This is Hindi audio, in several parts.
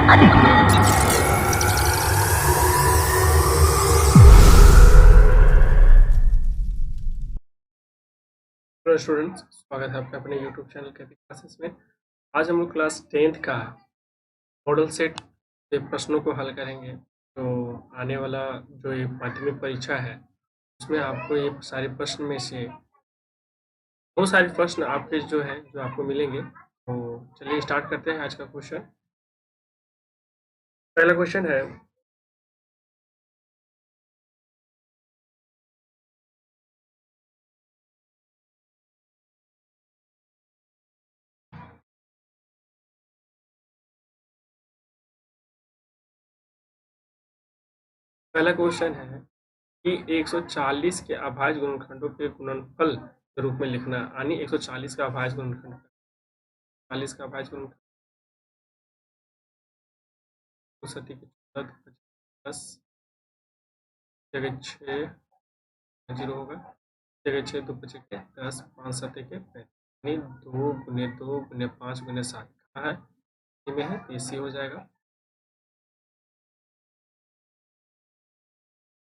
हेलो स्टूडेंट्स, स्वागत है आपका अपने यूट्यूब चैनल के क्लासेस में। आज हम लोग क्लास 10th का मॉडल सेट के प्रश्नों को हल करेंगे। तो आने वाला जो ये माध्यमिक परीक्षा है उसमें आपको ये सारे प्रश्न में से बहुत सारे प्रश्न आपके जो हैं जो आपको मिलेंगे। तो चलिए स्टार्ट करते हैं आज का क्वेश्चन। पहला क्वेश्चन है, कि 140 के अभाज्य गुणनखंडों के गुणनफल के रूप में लिखना। यानी 140 का अभाज्य गुणनखंड, 40 का अभाज्य गुणनखंड 10 जगह 6 जीरो होगा, जगह 6 2 5 के 10 5 7 के 5, यानी 2 गुने 2 गुने 5 गुने 7 कहाँ है, इसी में है, तो इसी हो जाएगा।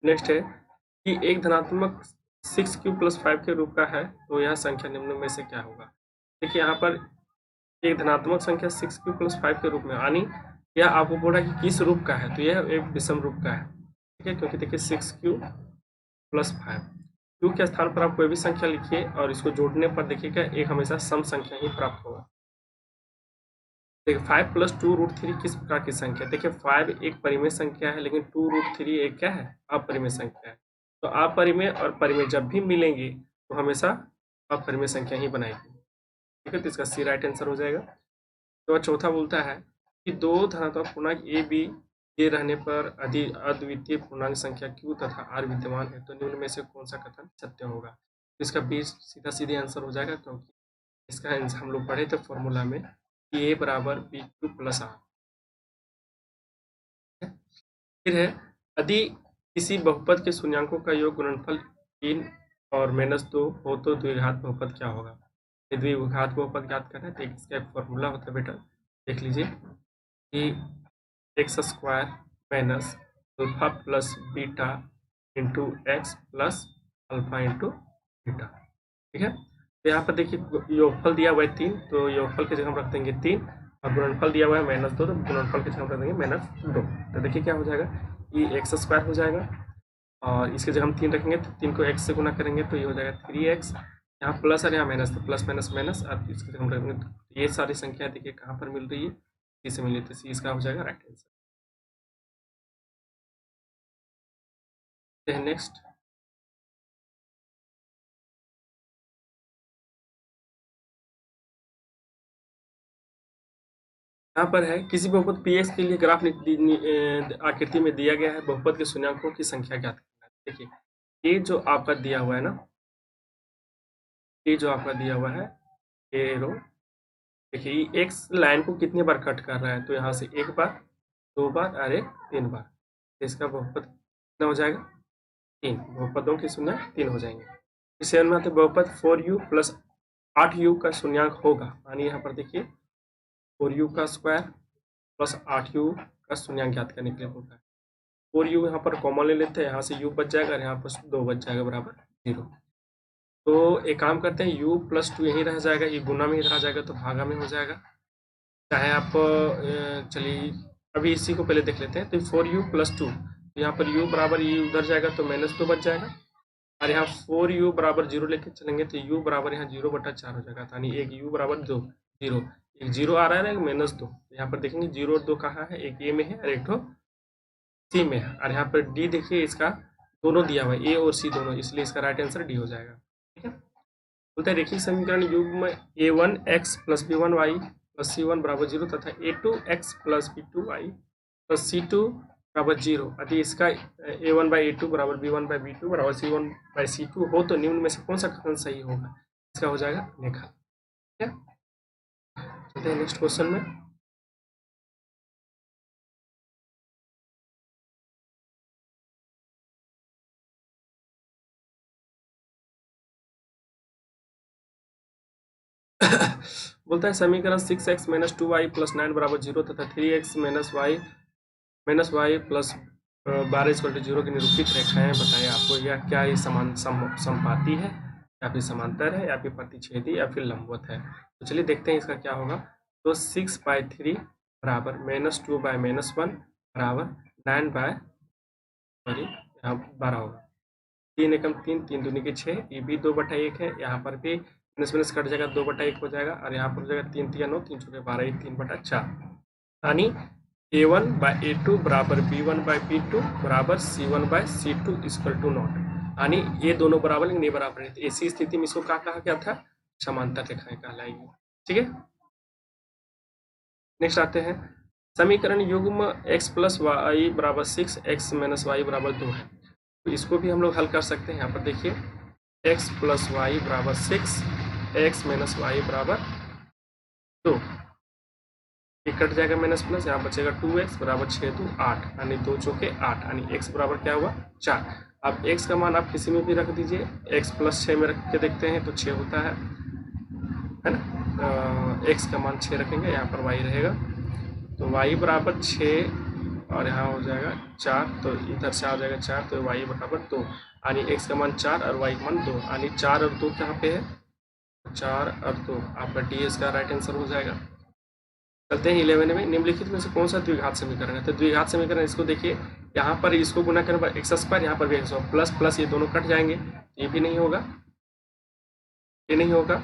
नेक्स्ट है कि एक धनात्मक 6 क्यूब प्लस 5 के रूप का है, तो यह संख्या निम्न में से क्या होगा। देखिए यहाँ पर एक धनात्मक संख्या 6 क्यूब प्लस 5 के रूप में, यानी यह आपको बोला कि किस रूप का है, तो यह एक विषम रूप का है। ठीक है, क्योंकि देखिए 6 क्यूब प्लस 5, क्यू के स्थान पर आप कोई भी संख्या लिखिए और इसको जोड़ने पर देखिएगा एक हमेशा सम संख्या ही प्राप्त होगा। देखिए 5 प्लस 2√3 किस प्रकार की संख्या है। देखिए 5 एक परिमेय संख्या है, लेकिन 2√3 एक क्या है, अपरिमेय संख्या है। तो अपरिमेय और परिमेय जब भी मिलेंगे तो हमेशा अपरिमेय संख्या ही बनाएगी। ठीक है, तो इसका सी राइट आंसर हो जाएगा। तो चौथा बोलता है कि दो धनात्मक पूर्णांक ए बी ये रहने पर अद्वितीय पूर्णांक संख्या क्यू तथा आर विद्यमान है, तो निम्न में से कौन सा कथन सत्य होगा। तो इसका बी सीधा सीधे आंसर हो जाएगा, क्योंकि इसका आंसर हम लोग पढ़े थे फॉर्मूला में कि ए बराबर बी क्यू प्लस आर। फिर है, यदि किसी बहुपद के शून्यांकों का योग गुणनफल 3 और -2 हो तो द्विघात बहुपद क्या होगा। ये द्विघात बहुपद ज्ञात करना है, तो इसका एक फॉर्मूला होता है बेटा, देख लीजिए कि x square minus alpha plus beta into x plus alpha into beta. ठीक है, तो यहाँ पर देखिए योगफल दिया हुआ है 3, तो योगफल की जगह हम रख देंगे 3, और गुणनफल दिया हुआ है -2, तो गुणनफल की जगह हम रख देंगे -2। तो देखिए क्या हो जाएगा, ये एक्स स्क्वायर हो जाएगा, और इसकी जगह हम 3 रखेंगे तो 3 को एक्स से गुना करेंगे तो ये हो जाएगा 3x, यहाँ प्लस और यहाँ माइनस, तो प्लस माइनस माइनस, अब इसकी जगह हम रखेंगे तो ये सारी संख्या देखिए कहाँ पर मिल रही है, सी से मिल रही है, तो सी इसका हो जाएगा राइट आंसर। नेक्स्ट, यहाँ पर है किसी बहुपद px के लिए ग्राफ आकृति में दिया गया है, बहुपद के शून्यांकों की संख्या ज्ञात करना है। देखिए ये जो आपका दिया हुआ है ना, ये जो आपका दिया हुआ है ये रो, देखिए ये एक्स लाइन को कितनी बार कट कर रहा है, तो यहाँ से एक बार, दो बार और एक 3 बार, तो इसका बहुपद कितना हो जाएगा 3, बहुपदों की शून्य 3 हो जाएंगे। इसे में आते बहुपद 4u प्लस 8u का शून्यांक होगा, यानी यहाँ पर देखिए 4u का स्क्वायर प्लस 8u का शून्यांक ज्ञात करने के लिए होता है। 4u यहाँ पर कॉमन ले लेते हैं, यहाँ से u बच जाएगा और यहाँ पर 2 बच जाएगा बराबर 0। तो एक काम करते हैं, u प्लस 2 यहीं रह जाएगा, ये गुना में ही रह जाएगा तो भागा में हो जाएगा। चाहे आप चलिए अभी इसी को पहले देख लेते हैं, तो 4u प्लस 2, तो यहाँ पर u बराबर ये उधर जाएगा तो -2 बच जाएगा, और यहाँ 4u बराबर 0 लेके चलेंगे तो u बराबर यहाँ 0/4 हो जाएगा, यानी एक u बराबर 2 0, एक 0 आ रहा है ना, एक -2, यहाँ पर देखेंगे 0 और 2 कहाँ है, एक ए में है और एक तो सी में है, और यहाँ पर डी देखिए इसका दोनों दिया हुआ है, ए और सी दोनों, इसलिए इसका राइट आंसर डी हो जाएगा। ठीक है, बोलते हैं रेखीय समीकरण युग्म a1x plus b1y plus c1 बराबर 0 तथा a2x plus b2y plus c2 बराबर 0, यदि इसका a1/a2 बराबर b1/b2 बराबर c1/c2 हो तो निम्न में से कौन सा कथन सही होगा। इसका हो जाएगा लेखा। ठीक है, चलते हैं नेक्स्ट क्वेश्चन में। बोलता है समीकरण 6x माइनस 2y प्लस 9 बराबर 0 तथा 3x minus Y plus 12 equal to 0 की निरूपित रेखाएं बताएं। आपको यह क्या ये समपाती है या फिर समांतर है या फिर प्रतिच्छेदी या फिर लंबवत है। तो चलिए देखते हैं इसका क्या होगा। तो 6/3 बराबर -2 बाय -1 बराबर 9 बाय यहाँ 12 होगा। 3 एकम 3, 3 दूनी के 6, ये भी 2/1 है। यहाँ पर भी माइनस कट जाएगा, 2/1 हो जाएगा और यहाँ पर हो जाएगा 3 3 9, 3 चौके 12, 3/4 यानी A1 बाय A2 बराबर B1 बाय B2 बराबर C1 bye C2 equal to not. यानी ये दोनों बराबर नहीं बराबर है। तो ऐसी स्थिति में इसको क्या कहा गया था? समांतर रेखाएं कहलाएगी। ठीक है, नेक्स्ट आते हैं समीकरण युग्म x प्लस वाई बराबर 6 x माइनस वाई बराबर 2 है। तो इसको भी हम लोग हल कर सकते हैं। यहाँ पर देखिए x प्लस वाई बराबर 6 x माइनस वाई बराबर 2, ये कट जाएगा माइनस प्लस, यहाँ बचेगा 2x बराबर 6 2 8 यानी 2 चौके 8 यानी x बराबर क्या हुआ 4। अब x का मान आप किसी में भी रख दीजिए, x प्लस 6 में रख के देखते हैं तो 6 होता है ना। x का मान 6 रखेंगे, यहाँ पर y रहेगा तो y बराबर 6 और यहाँ हो जाएगा 4, तो इधर से आ जाएगा 4 तो y बराबर 2 यानी x का मान 4 और y का मान 2 यानी 4 और 2 कहाँ पे है? 4 और 2 आपका डी इसका राइट आंसर हो जाएगा। चलते हैं 11 में। निम्नलिखित में से कौन सा द्विघात समीकरण है? तो द्विघात समीकरण इसको देखिए, यहाँ पर इसको गुना करने पर एक्स स्क्वायर, यहाँ पर भी एक्स प्लस प्लस ये दोनों कट जाएंगे, ये भी नहीं होगा, ये नहीं होगा।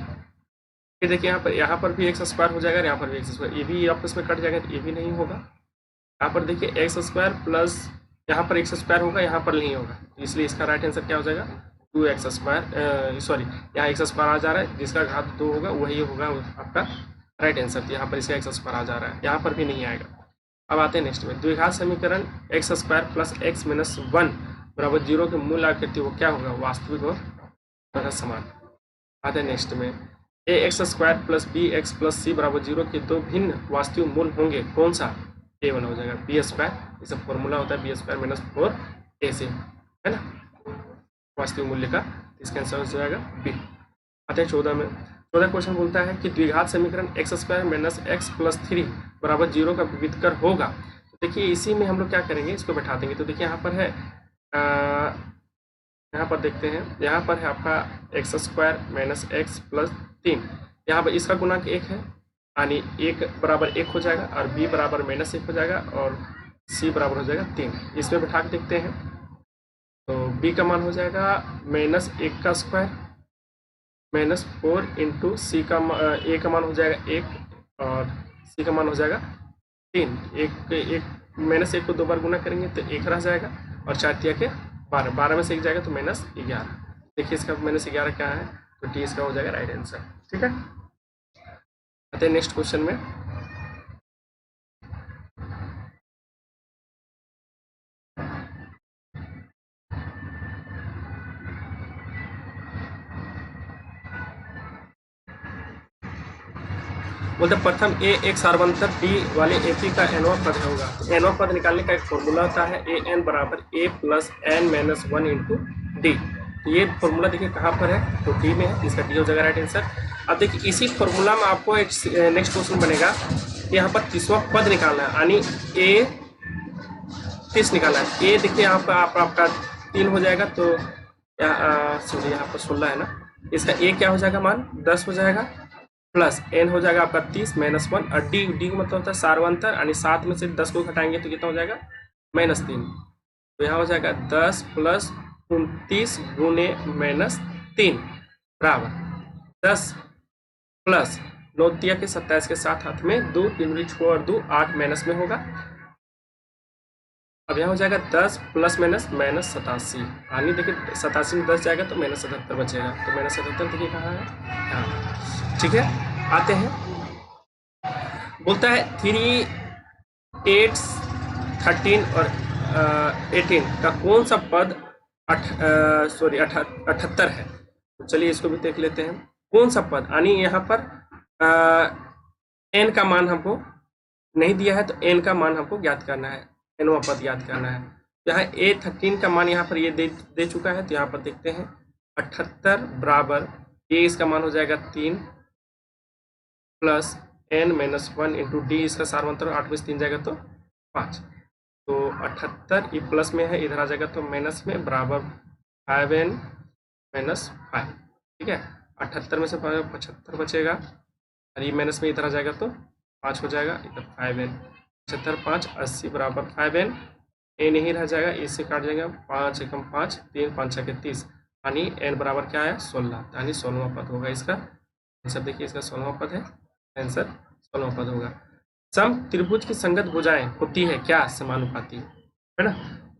फिर देखिए यहाँ पर भी एक्स स्क्वायर हो जाएगा, यहाँ पर भी एक्स स्क्वायर, ये भी आपस में कट जाएगा तो ये भी नहीं होगा। यहाँ पर देखिए एक्स स्क्वायर प्लस यहाँ पर एक्स स्क्वायर होगा, यहाँ पर नहीं होगा, इसलिए इसका राइट आंसर क्या हो जाएगा 2x स्क्वायर। सॉरी, यहाँ एक्स स्क्वायर आ जा रहा है, जिसका घात 2 होगा वही होगा आपका राइट आंसर। तो यहाँ पर इसका एक्स स्क्वायर आ जा रहा है, यहाँ पर भी नहीं आएगा। अब आते हैं नेक्स्ट में, द्विघात समीकरण x square plus x minus 1 बराबर 0 के मूल आकृति वो क्या होगा? वास्तविक और तथा समान। आते हैं नेक्स्ट में, A X square plus B X plus C बराबर 0 के दो भिन्न वास्तविक मूल होंगे, कौन सा? A1 हो जाएगा बी स्क्वायर, इसका फॉर्मूला होता है बी स्क्वायर माइनस 4 AC, है ना, वास्तविक मूल्य का। इसका आंसर हो जाएगा बी। आते हैं 14 में। 14 क्वेश्चन बोलता है कि द्विघात समीकरण x square minus x plus 3 बराबर 0 का विविधकर होगा। तो देखिए इसी में हम लोग क्या करेंगे, इसको बैठा देंगे। तो देखिए यहाँ पर है, यहाँ पर देखते हैं, यहाँ पर है आपका x square minus x plus 3, यहाँ पर इसका गुणांक 1 है यानी 1 बराबर 1 हो जाएगा और b बराबर -1 हो जाएगा और c बराबर हो जाएगा 3। इसमें बैठा के देखते हैं तो b का मान हो जाएगा -1 का स्क्वायर -4 इंटू सी का a का मान हो जाएगा 1 और c का मान हो जाएगा 3। -1 को 2 बार गुना करेंगे तो 1 रह जाएगा और 4 तिया के 12, 12 में से 1 जाएगा तो -11। देखिए इसका -11 क्या है, तो डी इसका हो जाएगा राइट आंसर। ठीक है, आते हैं नेक्स्ट क्वेश्चन में। बोलते प्रथम ए एक सार्वंतर बी वाले एपी का एनवा पद होगा। एनवा पद निकालने का एक फॉर्मूला होता है ए एन बराबर A plus N minus 1 into D. ये फॉर्मूला देखिए कहाँ पर है, तो डी में है, इसका डी हो जाएगा राइट आंसर। अब देखिए इसी फॉर्मूला में आपको एक नेक्स्ट क्वेश्चन बनेगा, यहाँ पर 30वां पद निकालना है यानी ए 30 निकालना है। ए देखिए यहाँ पर आपका 3 हो जाएगा, तो सॉरी यहाँ पर 16 है ना, इसका ए क्या हो जाएगा मान 10 हो जाएगा प्लस एन हो जाएगा आपका 30 -1 और डी, डी का मतलब होता है सार्वंतर यानी 7 में से 10 को घटाएंगे तो कितना हो जाएगा -3। तो यहाँ हो जाएगा 10 प्लस 29 गुने -3 बराबर 10 प्लस 9 तिया के 27 के साथ हाथ में 2 3 6 और 2 8 माइनस में होगा। अब यहाँ हो जाएगा 10 प्लस माइनस -87 यानी देखिए 87 में 10 जाएगा तो -77 बचेगा, तो -77 देखिए कहाँ है, हाँ ठीक है। आते हैं, बोलता है 3 8 13 और 18 का कौन सा पद 78 है। तो चलिए इसको भी देख लेते हैं, कौन सा पद, यानी यहाँ पर n का मान हमको नहीं दिया है तो n का मान हमको ज्ञात करना है, nवां पद ज्ञात करना है। यहाँ A13 का मान यहाँ पर ये दे चुका है, तो यहाँ पर देखते हैं 78 बराबर a इसका मान हो जाएगा 3 plus n minus 1 into D, इसका सारवंतर 8 में से 3 जाएगा तो 5, तो 78 ये प्लस में है, इधर आ जाएगा तो माइनस में, बराबर 5n माइनस 5। ठीक है, 78 में से 75 बचेगा, और ये माइनस में इधर आ जाएगा तो 5 हो जाएगा, इधर 5n, 75 5 80 बराबर 5n, ए नहीं रह जाएगा, इससे काट जाएगा, 5 एकम 5, 3 5 6 30, यानी n बराबर क्या है 16, यानी 16वां पद होगा इसका आंसर। देखिए इसका 16वां पद है, आंसर 16वां पद होगा। सम त्रिभुज की संगत भुजाएं होती है क्या, समानुपाती, है ना।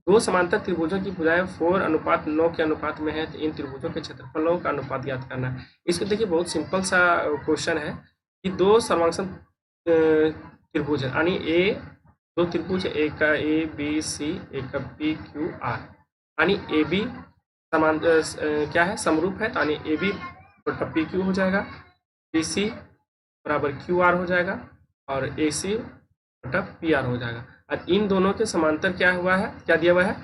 दो समांतर त्रिभुजों की भुजाएं 4:9 के अनुपात में है, तो इन त्रिभुजों के क्षेत्रफलों का अनुपात ज्ञात करना है। इसको देखिए बहुत सिंपल सा क्वेश्चन है कि दो सर्वांगसम त्रिभुज है, यानी दो त्रिभुज है, एक का ए बी सी, एक का पी क्यू आर, यानी ए बी समान क्या है समरूप है, यानी ए बी बटा पी क्यू हो जाएगा, बी सी बराबर क्यू आर हो जाएगा, और ए सी बटा पी आर हो जाएगा। और इन दोनों के समांतर क्या हुआ है, क्या दिया हुआ है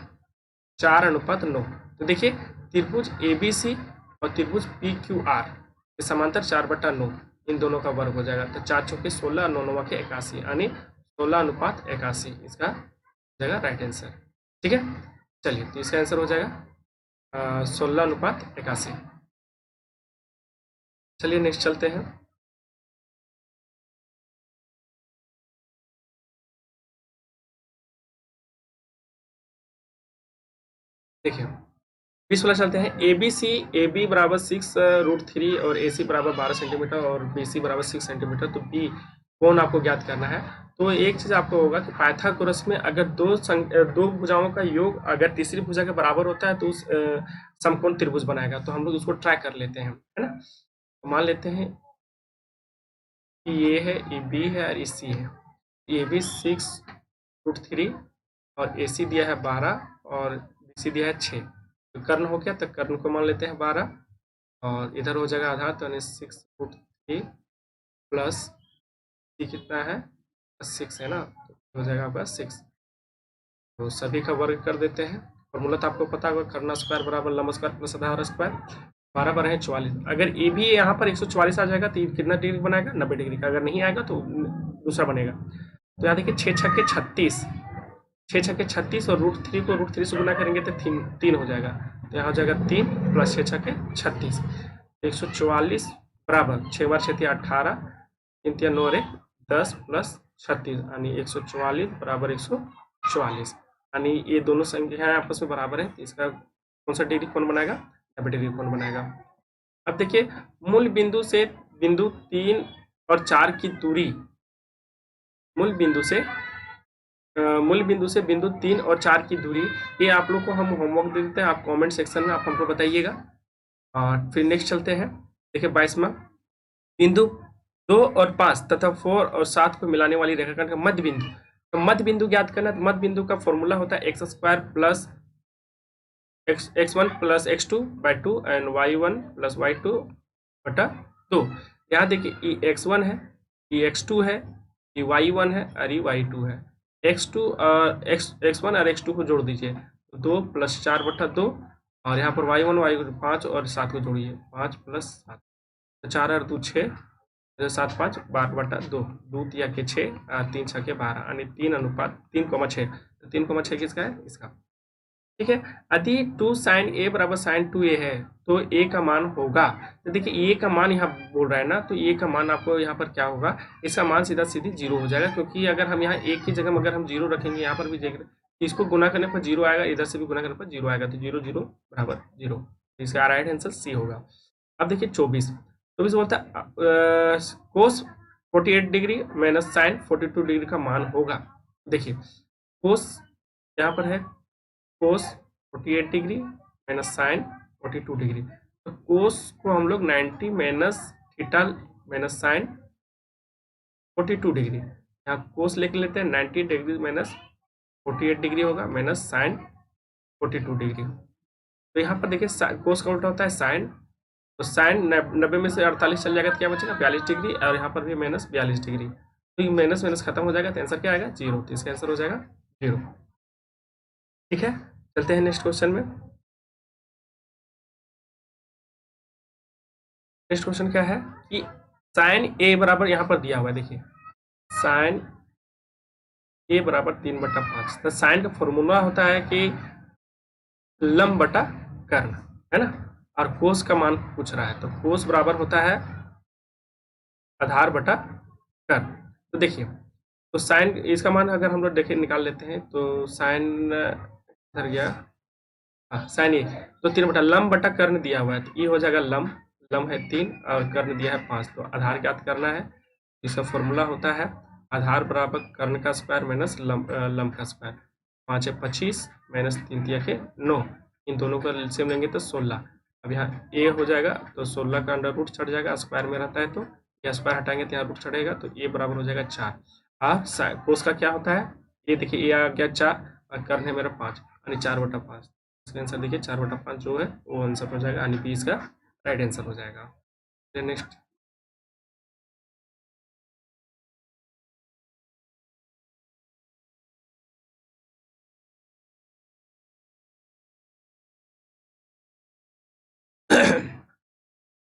4:9। तो देखिए त्रिभुज ए बी सी और त्रिभुज पी क्यू आर के समांतर 4/9, इन दोनों का वर्ग हो जाएगा, तो 4 चौके 16, 9 9 के 81, यानी 16:81 इसका जाएगा राइट आंसर। ठीक है, चलिए तो इसका आंसर हो जाएगा 16:81। चलिए नेक्स्ट चलते हैं। देखिए 20 वाला चलते हैं। ए बी बराबर 6√3 और ए सी बराबर 12 सेंटीमीटर और बी सी बराबर 6 सेंटीमीटर, तो बी कोण आपको ज्ञात करना है। तो एक चीज आपको होगा कि पाइथागोरस में अगर दो भुजाओं का योग अगर तीसरी भुजा के बराबर होता है तो उस समकोण त्रिभुज बनाएगा। तो हम लोग उसको ट्राई कर लेते हैं, है ना। तो मान लेते हैं कि ये है, ये बी है और ये सी है। ए बी 6√3 और ए सी दिया है 12 और बी सी दिया है 6, तो कर्ण हो गया, तो कर्ण को मान लेते हैं 12 और इधर हो जाएगा आधार, तो 6√3 प्लस सी कितना है 6 है ना, तो हो जाएगा आपका 6। तो सभी का वर्ग कर देते हैं। फॉर्मूला तो आपको पता होगा, कर्ण स्क्वायर बराबर लंब स्क्वायर प्लस आधार स्क्वायर, 12 बारह है 44। अगर ए भी यहाँ पर 144 आ जाएगा तो ये कितना डिग्री बनाएगा 90 डिग्री का, अगर नहीं आएगा तो दूसरा बनेगा। तो यहाँ देखिए 6 छक्के 36, 6 छक्के 36 और √3 को √3 से गुना करेंगे तो 3 हो जाएगा, तो यहाँ हो जाएगा 3 प्लस 6 छक्के 36, 144 बराबर 6 बार 6 18, 3 3 9 10 प्लस 36, यानी 144 बराबर 144, यानी ये दोनों संख्याएं आपस में बराबर है, तो इसका कौन सा डिग्री कोण बनाएगा 90 डिग्री कोण बनाएगा। अब देखिए मूल बिंदु से बिंदु 3 और 4 की दूरी, मूल बिंदु से बिंदु 3 और 4 की दूरी, ये आप लोग को हम होमवर्क दे देते हैं, आप कमेंट सेक्शन में आप हमको बताइएगा। और फिर नेक्स्ट चलते हैं। देखिए 22वां, बिंदु 2 और 5 तथा 4 और 7 को मिलाने वाली रेखाखंड का मध्य बिंदु, तो मध्य बिंदु ज्ञात करना। तो मध्य बिंदु का फॉर्मूला होता है x² plus x1 plus x2/2 and y1 plus y2 बटा 2। यहाँ देखिए ये x1 है, ये x2 है, ये y1 है और ये y2 है। x2 और x1 और x2 को जोड़ दीजिए, 2 प्लस 4/2, और यहाँ पर y1 y 5 और 7 को जोड़िए, 5 प्लस 7, तो 4 और 2 6, 7 5 12/2, 2 तिया के 6, 3 6 के 12, यानी 3:3,6, तो 3,6 किसका है इसका। ठीक है, यदि 2 sin a बराबर sin 2a है तो a का मान होगा। तो देखिए a का मान यहाँ बोल रहा है ना, तो a का मान आपको यहाँ पर क्या होगा, इसका मान सीधा सीधी 0 हो जाएगा, क्योंकि अगर हम यहाँ एक की जगह अगर हम 0 रखेंगे, यहाँ पर भी देख रहे इसको गुना करने पर 0 आएगा, इधर से भी गुना करने पर 0 आएगा, तो 0 0 बराबर 0, इसका राइट आंसर सी होगा। अब देखिए 24 बोलता है cos 48 degree minus sine 42 degree का मान होगा। देखिए कोस यहाँ पर है cos 48 degree minus sine 42 degree, तो कोस को हम लोग 90 minus theta minus sine 42 degree, यहाँ कोस लेके लेते हैं, 90 डिग्री माइनस 48 डिग्री होगा माइनस साइन 42 डिग्री। तो यहाँ पर देखिए कोस का उल्टा होता है साइन, तो साइन 90 में से 48 चल जाएगा तो क्या बचेगा 42 डिग्री, और यहाँ पर भी माइनस 42 डिग्री, तो ये माइनस माइनस खत्म हो जाएगा, तो आंसर क्या आएगा 0, तो इसका आंसर हो जाएगा 0। ठीक है, चलते हैं नेक्स्ट क्वेश्चन में। नेक्स्ट क्वेश्चन क्या है कि साइन ए बराबर यहाँ पर दिया हुआ है, देखिए साइन ए बराबर 3/5। तो साइन का फॉर्मूला होता है कि लंब बटा कर्ण, है ना। और कोस का मान पूछ रहा है, तो कोस बराबर होता है आधार बटा कर्ण। तो देखिए, तो साइन इसका मान अगर हम लोग देखिए निकाल लेते हैं, तो साइन इधर गया, साइन ए, तो 3 बटा लंब बटा कर्ण दिया हुआ है, तो ये हो जाएगा लंब, लंब है 3 और कर्ण दिया है 5, तो आधार ज्ञात करना है। इसका फॉर्मूला होता है आधार बराबर कर्ण का स्क्वायर माइनस लंब का स्क्वायर। 5 है 25 माइनस 3 तिया के 9, इन दोनों का एलसीएम लेंगे तो 16। अब यहाँ ए हो जाएगा तो 16 का अंडर रूट छट जाएगा, स्क्वायर में रहता है तो यहाँ स्क्वायर हटाएंगे तो यहाँ रूट छटेगा, तो ए बराबर हो जाएगा 4। कोस का क्या होता है, ये देखिए ए आ गया 4 और कर्ण है मेरा 5, यानी 4/5। इसका आंसर देखिए 4/5 जो है वो आंसर हो जाएगा, यानी बी इसका राइट आंसर हो जाएगा। नेक्स्ट,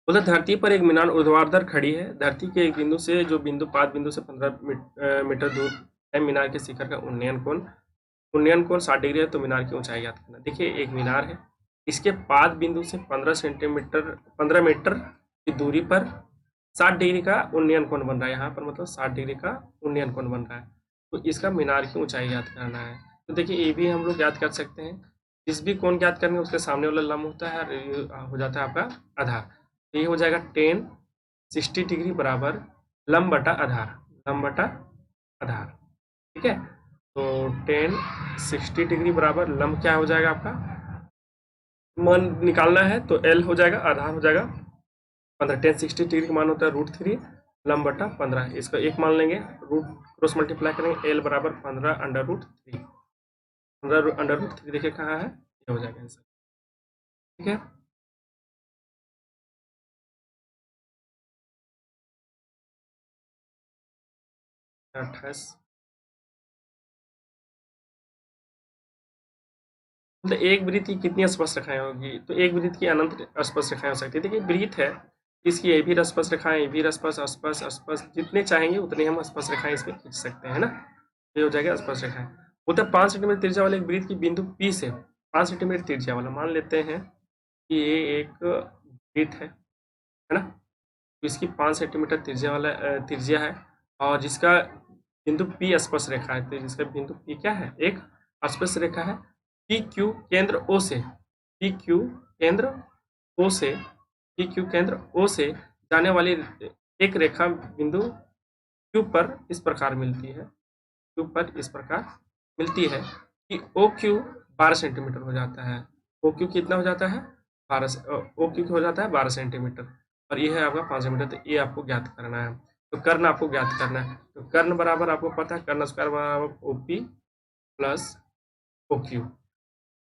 बोला धरती पर एक मीनार ऊर्ध्वाधर खड़ी है, धरती के एक बिंदु से जो बिंदु पाद बिंदु से 15 मीटर दूर है, मीनार के शिखर का उन्नयन कोण 60 डिग्री है, तो मीनार की ऊंचाई याद करना। देखिए एक मीनार है, इसके पाद बिंदु से 15 मीटर की दूरी पर 60 डिग्री का उन्नयन कोण बन रहा है, यहाँ पर मतलब 60 डिग्री का उन्नयन कोण बन रहा है, तो इसका मीनार की ऊंचाई याद करना है। तो देखिए ये भी हम लोग याद कर सकते हैं, जिस भी कोण याद करेंगे उसके सामने वाला लंब होता है और ये हो जाता है आपका आधार। तो ये हो जाएगा 10 60 डिग्री बराबर लंब बटा आधार, लंब बटा आधार, ठीक है। तो 10 60 डिग्री बराबर लंब क्या हो जाएगा आपका, मान निकालना है तो एल हो जाएगा, आधार हो जाएगा 15। 10 60 डिग्री का मान होता है √3, लंब बटा 15, इसका एक मान लेंगे, रूट क्रॉस मल्टीप्लाई करेंगे, एल बराबर 15 अंडर रूट 3। 15 अंडर रूट 3 देखिए कहाँ है, ये हो जाएगा आंसर, ठीक है। मतलब एक वृत्त की कितनी स्पर्श रेखाएं होगी, तो एक वृत्त की अनंत स्पर्श रेखाएं हो सकती है। देखिए वृत्त है, इसकी ये भी स्पर्श रेखाएं, ये भी स्पर्श जितने चाहेंगे उतने हम स्पर्श रेखाएं इसमें खींच सकते हैं ना, ये हो जाएगा स्पर्श रेखाएं। वो तो 5 सेंटीमीटर त्रिज्या वाले एक वृत्त की बिंदु P से 5 सेंटीमीटर त्रिज्या वाला, मान लेते हैं कि ये एक वृत्त है ना, तो इसकी 5 सेंटीमीटर त्रिज्या वाला त्रिज्या है, और जिसका बिंदु P स्पर्श रेखा है, तो जिसका बिंदु P क्या है, एक स्पर्श रेखा है। पी क्यू केंद्र ओ से, पी क्यू केंद्र ओ से, पी क्यू केंद्र ओ से जाने वाली एक रेखा बिंदु क्यू पर इस प्रकार मिलती है, क्यू पर इस प्रकार मिलती है कि ओ क्यू 12 सेंटीमीटर हो जाता है। ओ क्यू कितना हो जाता है, 12 सेंटीमीटर, और ये है आपका 5 सेंटीमीटर, तो ये आपको ज्ञात करना है। तो कर्ण आपको ज्ञात करना है, तो कर्ण बराबर आपको पता है कर्ण स्क्वायर बराबर O P plus O Q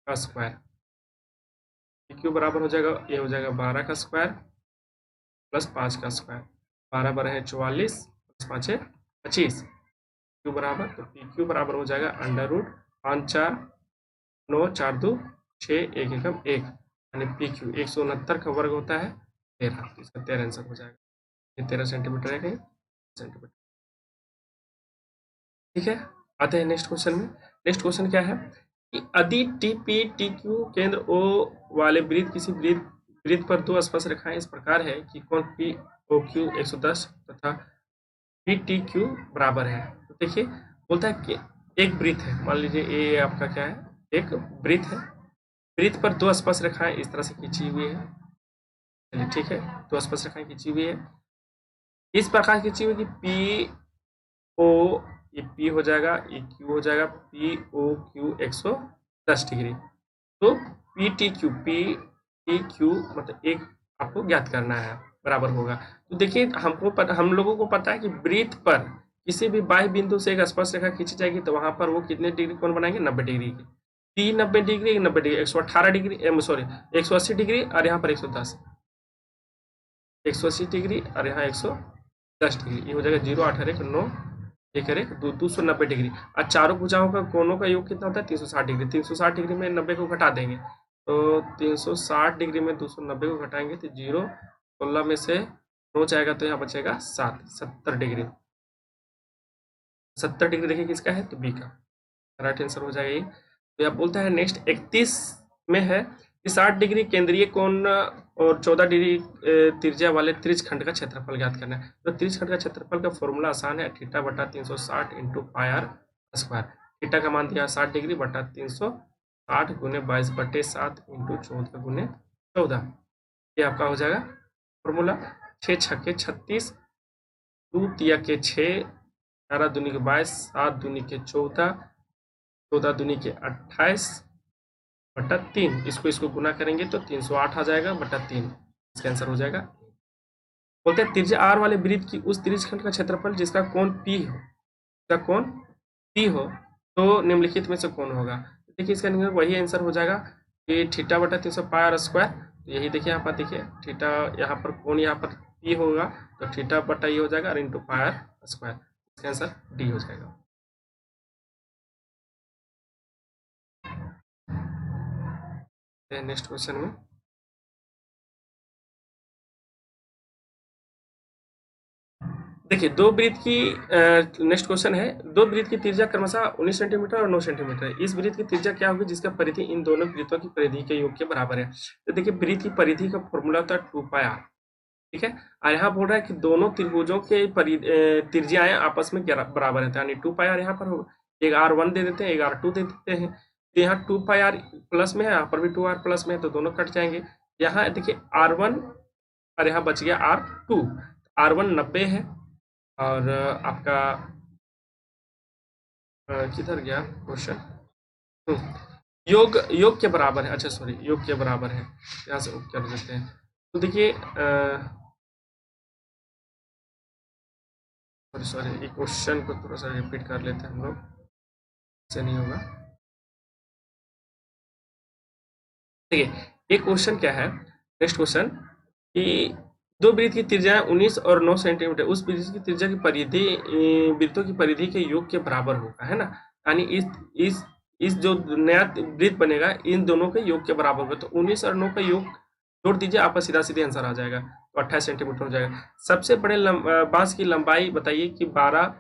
का स्क्वायर, क्यू बराबर हो जाएगा, ये हो जाएगा 12 का स्क्वायर प्लस 5 का स्क्वायर, 12 12 है 44 प्लस 5 है 25, क्यू बराबर, तो पी क्यू बराबर हो जाएगा √5 4 9 4 2 6 1 एकम 1, यानी पी क्यू 169 का वर्ग होता है 13, इसका 13 आंसर हो जाएगा, ये 13 सेंटीमीटर है कहीं सेंटीमीटर, ठीक है। आते हैं नेक्स्ट क्वेश्चन में। नेक्स्ट क्वेश्चन क्या है कि यदि टी पी टी क्यू केंद्र ओ वाले वृत्त किसी वृत्त पर दो स्पर्श रेखाएं इस प्रकार है कि कोण पी ओ क्यू 110 तथा पी टी क्यू बराबर है। तो देखिए बोलता है कि एक वृत्त है, मान लीजिए ये आपका क्या है, एक वृत्त है, वृत्त पर दो स्पर्श रेखाएं इस तरह से खींची हुई है, चलिए ठीक है, दो स्पर्श रेखाएं खींची हुई है, इस प्रकार खींची हुई कि पी ओ, ये पी हो जाएगा, ये क्यू हो जाएगा, पी ओ क्यू 110 डिग्री, तो पी टी क्यू मतलब एक आपको ज्ञात करना है, बराबर होगा। तो देखिए हम लोगों को पता है कि वृत्त पर किसी भी बाह्य बिंदु से एक स्पर्श रेखा खींची जाएगी, तो वहां पर वो कितने डिग्री कोण बनाएंगे, 90 डिग्री की, 90 degree 90 degree 118 degree sorry 180 degree, और यहाँ पर 110 180 डिग्री, और यहाँ 110 डिग्री, ये हो जाएगा 0 8 1 9 1 1 290 डिग्री, और चारों भुजाओं का कोणों का योग कितना होता है, 360 डिग्री। 360 डिग्री में 90 को घटा देंगे, तो 360 डिग्री में 290 को घटाएंगे तो 0, 16 में से 9 जाएगा तो यहाँ बचेगा 7, 70 डिग्री। 70 डिग्री देखिए किसका है, तो बी का राइट आंसर हो जाएगा ये। तो आप बोलता है नेक्स्ट 31 में है कि 60 डिग्री केंद्रीय कोण और 14 डिग्री त्रिज्या वाले त्रिज्यखंड का क्षेत्रफल ज्ञात करना है। तो त्रिज्यखंड का क्षेत्रफल का फॉर्मूला आसान है, थीटा बटा 360 into pi R square. Theta का मान दिया 60 डिग्री बटा 360 गुने 22/7 इंटू 14 गुने 14। ये आपका हो जाएगा फॉर्मूला। 6 छक्के 36, 2 तिया के 6, 11 दूनी के 22, 7 दूनी के 14, 14 दूनी के 28 बटा 3। इसको गुना करेंगे तो 308 आ जाएगा बटा 3। इसका आंसर हो जाएगा। बोलते हैं त्रिज्या आर वाले वृत्त की उस त्रिज्यखंड का क्षेत्रफल जिसका कोण पी हो, इसका कोण पी हो तो निम्नलिखित में से कौन होगा। देखिए इसका वही आंसर हो जाएगा कि थीटा बटा 300 पाई आर स्क्वायर। यही देखिए यहाँ पर, देखिए थीटा यहाँ पर कोण यहाँ पर पी होगा तो थीटा बटा ये हो जाएगा और इंटू पाई आर स्क्वायर। इसका आंसर डी हो जाएगा। नेक्स्ट क्वेश्चन में देखिए दो वृत्त की नेक्स्ट क्वेश्चन है, दो वृत्त की त्रिज्या क्रमशः 19 सेंटीमीटर और 9 सेंटीमीटर है। इस वृत्त की त्रिज्या क्या होगी जिसका परिधि इन दोनों वृत्तों की परिधि के योग के बराबर है। तो देखिए वृत्त की परिधि का फॉर्मूला होता है 2 पाई आर, ठीक है। और यहाँ बोल रहा है कि दोनों त्रिभुजों के त्रिज्याएं आपस में बराबर है, यानी 2 पाई आर यहाँ पर होगा। एक R1 दे देते हैं, एक R2 दे देते हैं। तो यहाँ 2 पाई आर प्लस में है, यहाँ पर भी 2 आर प्लस में है, तो दोनों कट जाएंगे। यहाँ देखिए R1 और यहाँ बच गया R2। R1 90 है और आपका किधर गया क्वेश्चन, योग के बराबर है। अच्छा सॉरी, योग के बराबर है, यहाँ से कर देते हैं। तो देखिए सॉरी ये क्वेश्चन को थोड़ा सा रिपीट कर लेते हैं हम लोग, इससे नहीं होगा। देखिए एक क्वेश्चन क्या है, नेक्स्ट क्वेश्चन कि दो वृत्त की त्रिज्या 19 और 9 सेंटीमीटर, उस वृत्त की त्रिज्या की परिधि वृत्तों की परिधि के योग के बराबर होगा, है ना। यानी इस जो नया वृत्त बनेगा इन दोनों के योग के बराबर होगा। तो 19 और 9 का योग जोड़ दीजिए, आपका सीधा सीधे आंसर आ जाएगा, तो 28 सेंटीमीटर हो जाएगा। सबसे बड़े बांस की लंबाई बताइए कि 12,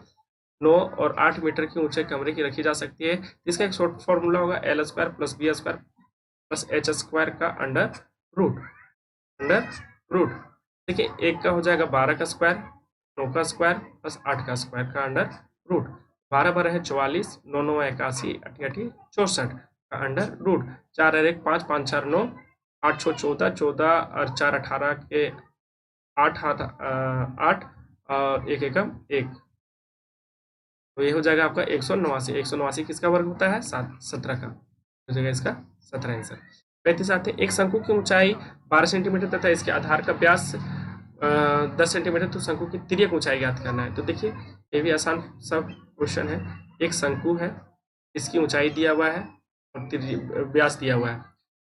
9 और 8 मीटर की ऊंचाई कमरे की रखी जा सकती है। इसका एक शॉर्ट फॉर्मूला होगा L square plus B square plus H square का अंडर रूट। देखिए एक का हो जाएगा 12 का स्क्वायर, 9 का स्क्वायर प्लस 8 का स्क्वायर का अंडर रूट। 12 12 है 44, 9 9 81, 8 8 64 का अंडर रूट। 4 और 1 5, 5 4 9, 8 6 14, 14 और 4 18 के 8 हाथ 8 और 1 एकम 1, तो ये हो जाएगा आपका 189। 189 किसका वर्ग होता है, 17 का, हो जाएगा इसका 17 आंसर। 35 आते हैं, एक शंकु की ऊंचाई 12 सेंटीमीटर तथा इसके आधार का व्यास 10 सेंटीमीटर, तो शंकु की तिर्यक ऊंचाई ज्ञात करना है। तो देखिए ये भी आसान सब क्वेश्चन है। एक शंकु है, इसकी ऊंचाई दिया हुआ है और व्यास दिया हुआ है।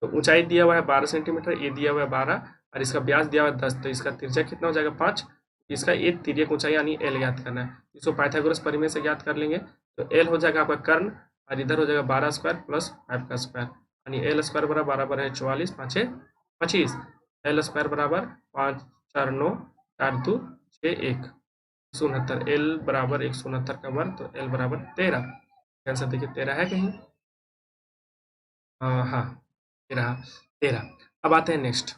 तो ऊंचाई दिया हुआ है 12 सेंटीमीटर, ये दिया हुआ है 12 और इसका व्यास दिया हुआ है 10, तो इसका त्रिज्या कितना हो जाएगा 5। इसका ये तिर्यक ऊंचाई यानी L ज्ञात करना है। इसको पाइथागोरस प्रमेय से ज्ञात कर लेंगे, तो L हो जाएगा आपका कर्ण और इधर हो जाएगा 12 स्क्वायर प्लस 5 का स्क्वायर, यानी L स्क्वायर बराबर है 44, 5 25। L स्क्वायर बराबर 5 4 9 4 2 6 1 69। L बराबर 169 का वर्ग, तो L बराबर 13। आंसर देखिए 13 है कहीं, हाँ 13। अब आते हैं नेक्स्ट।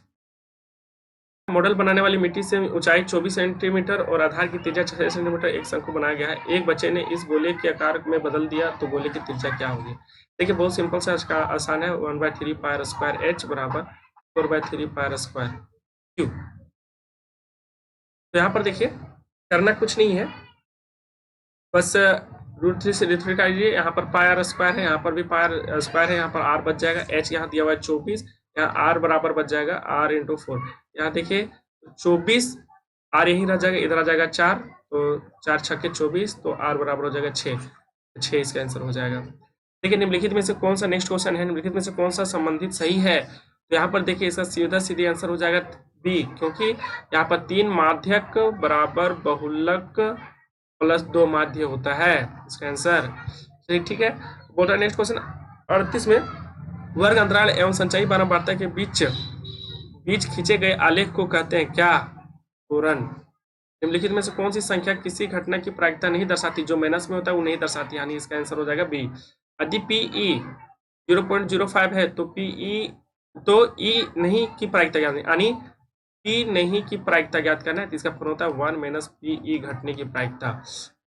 मॉडल बनाने वाली मिट्टी से ऊंचाई 24 सेंटीमीटर और आधार की त्रिज्या 6 सेंटीमीटर एक शंकु बनाया गया है। एक बच्चे ने इस गोले के आकार में बदल दिया तो गोले की त्रिज्या क्या होगी। देखिए बहुत सिंपल सा आसान है, 1/3 पाई आर स्क्वायर एच बराबर 4/3 पाई आर स्क्वायर क्यू। तो यहाँ पर देखिए करना कुछ नहीं है, बस √3 से डिफरेंट कीजिए। यहाँ पर पाई आर स्क्वायर है, यहाँ पर भी पाई आर स्क्वायर है, यहाँ पर आर बच जाएगा, एच यहाँ दिया हुआ है 24, यहाँ आर बराबर बच जाएगा आर इंटू 4। यहाँ देखिए 24 आर यहीं रह जाएगा, इधर आ जाएगा 4, तो 4 छक्के 24, तो आर बराबर हो जाएगा 6 इसका आंसर हो जाएगा। देखिए निम्नलिखित में से कौन सा, नेक्स्ट क्वेश्चन है, निम्नलिखित में से कौन सा संबंधित सही है। तो यहाँ पर देखिए इसका सीधा सीधे आंसर हो जाएगा बी, क्योंकि यहाँ पर 3 माध्यक बराबर बहुलक प्लस 2 माध्य होता है, इसका आंसर ठीक है। बोल रहा है नेक्स्ट क्वेश्चन 38 में वर्ग अंतराल एवं संचाई बारंबारता के बीच खींचे गए आलेख को कहते हैं क्या। पूर्ण निम्नलिखित में से कौन सी संख्या किसी घटना की प्रायिकता नहीं दर्शाती, जो माइनस में होता है वो नहीं दर्शाती, यानी इसका आंसर हो जाएगा बी। यदि पीई 0.05 है तो पीई तो ई नहीं की प्रायिकता ज्ञात, यानी पी नहीं की प्रायिकता ज्ञात करना है, तो इसका फॉर्मूला होता है 1 माइनस पीई घटने की प्रायिकता।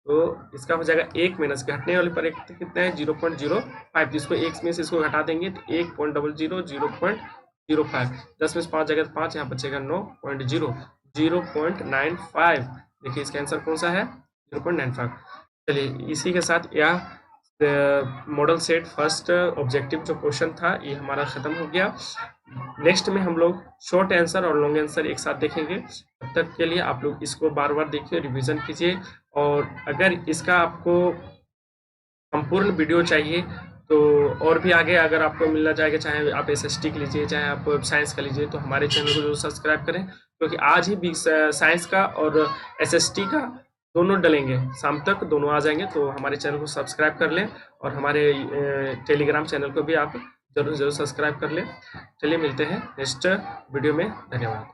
तो इसका हो जाएगा 1 माइनस घटने वाले पर कितना है 0.05, जिसको 1 में से इसको घटा देंगे तो 1.00 0.05, 10 में से 5 जगह 5, यहाँ बचेगा 9.0 0.95। देखिए इसका आंसर कौन सा है 0.95। चलिए इसी के साथ यह मॉडल सेट फर्स्ट ऑब्जेक्टिव जो क्वेश्चन था ये हमारा खत्म हो गया। नेक्स्ट में हम लोग शॉर्ट आंसर और लॉन्ग आंसर एक साथ देखेंगे। तब तक के लिए आप लोग इसको बार बार देखिए, रिवीजन कीजिए, और अगर इसका आपको संपूर्ण वीडियो चाहिए तो और भी आगे अगर आपको मिलना चाहेगा, चाहे आप SST के लीजिए चाहे आप साइंस का लीजिए, तो हमारे चैनल को जरूर सब्सक्राइब करें, क्योंकि आज ही साइंस का और SST का दोनों डलेंगे, शाम तक दोनों आ जाएंगे। तो हमारे चैनल को सब्सक्राइब कर लें और हमारे टेलीग्राम चैनल को भी आप जरूर सब्सक्राइब कर लें। चलिए मिलते हैं नेक्स्ट वीडियो में, धन्यवाद।